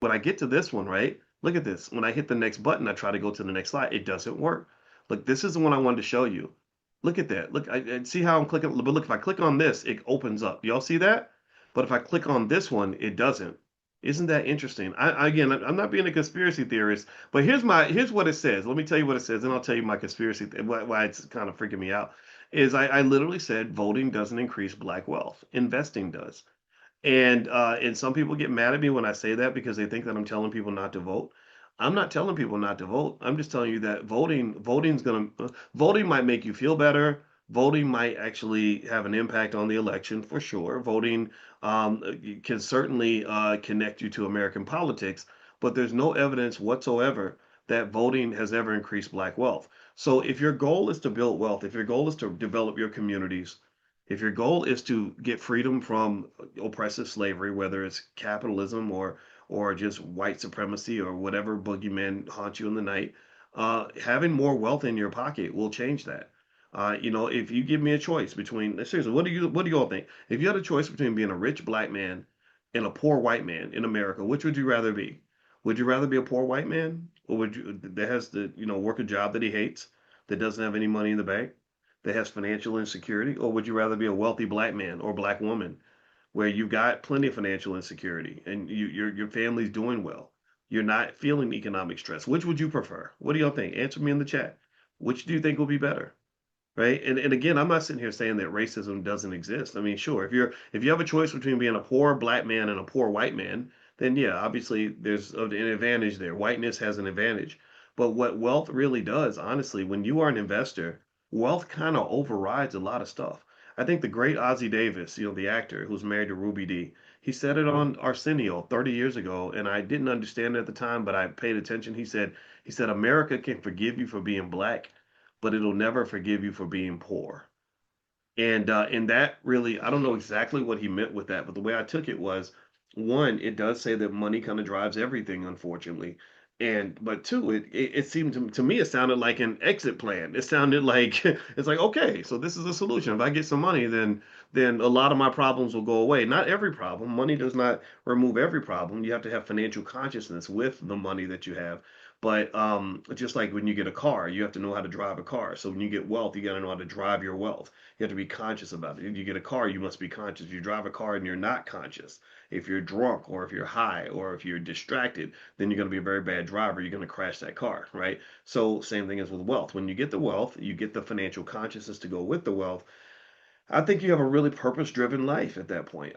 When I get to this one, right? Look at this. When I hit the next button, I try to go to the next slide. It doesn't work. Look, this is the one I wanted to show you. Look at that. Look, I see how I'm clicking. But look, if I click on this, it opens up. Y'all see that? But if I click on this one, it doesn't. Isn't that interesting? Again, I'm not being a conspiracy theorist, but here's what it says. Let me tell you what it says, and I'll tell you my conspiracy why it's kind of freaking me out. Is I literally said voting doesn't increase black wealth. Investing does. And some people get mad at me when I say that because they think that I'm telling people not to vote. I'm not telling people not to vote. I'm just telling you that voting might make you feel better. Voting might actually have an impact on the election for sure. Voting can certainly connect you to American politics, but there's no evidence whatsoever that voting has ever increased black wealth. So if your goal is to build wealth, if your goal is to develop your communities, if your goal is to get freedom from oppressive slavery, whether it's capitalism or just white supremacy or whatever boogeyman haunts you in the night, having more wealth in your pocket will change that. If you give me a choice between seriously, what do you all think? If you had a choice between being a rich black man and a poor white man in America, which would you rather be? Would you rather be a poor white man, or would you that has to work a job that he hates, that doesn't have any money in the bank, that has financial insecurity, or would you rather be a wealthy black man or black woman where you've got plenty of financial insecurity and your family's doing well? You're not feeling economic stress. Which would you prefer? What do y'all think? Answer me in the chat. Which do you think will be better? Right? And again, I'm not sitting here saying that racism doesn't exist. I mean, sure, if you have a choice between being a poor black man and a poor white man, then yeah, obviously there's an advantage there. Whiteness has an advantage. But what wealth really does, honestly, when you are an investor, wealth kind of overrides a lot of stuff. I think the great Ozzie Davis, the actor who's married to Ruby Dee, he said it on Arsenio 30 years ago, and I didn't understand it at the time, but I paid attention. He said America can forgive you for being black, but it'll never forgive you for being poor. And that really, I don't know exactly what he meant with that, but the way I took it was, one, it does say that money kind of drives everything, unfortunately. But two, it seemed to me it sounded like an exit plan. It sounded like it's like, okay, so this is a solution. If I get some money, then a lot of my problems will go away. Not every problem. Money does not remove every problem. You have to have financial consciousness with the money that you have. But just like when you get a car, you have to know how to drive a car. So when you get wealth, you got to know how to drive your wealth. You have to be conscious about it. If you get a car, you must be conscious. If you drive a car and you're not conscious, if you're drunk or if you're high or if you're distracted, then you're going to be a very bad driver. You're going to crash that car, right? So same thing as with wealth. When you get the wealth, you get the financial consciousness to go with the wealth. I think you have a really purpose-driven life at that point.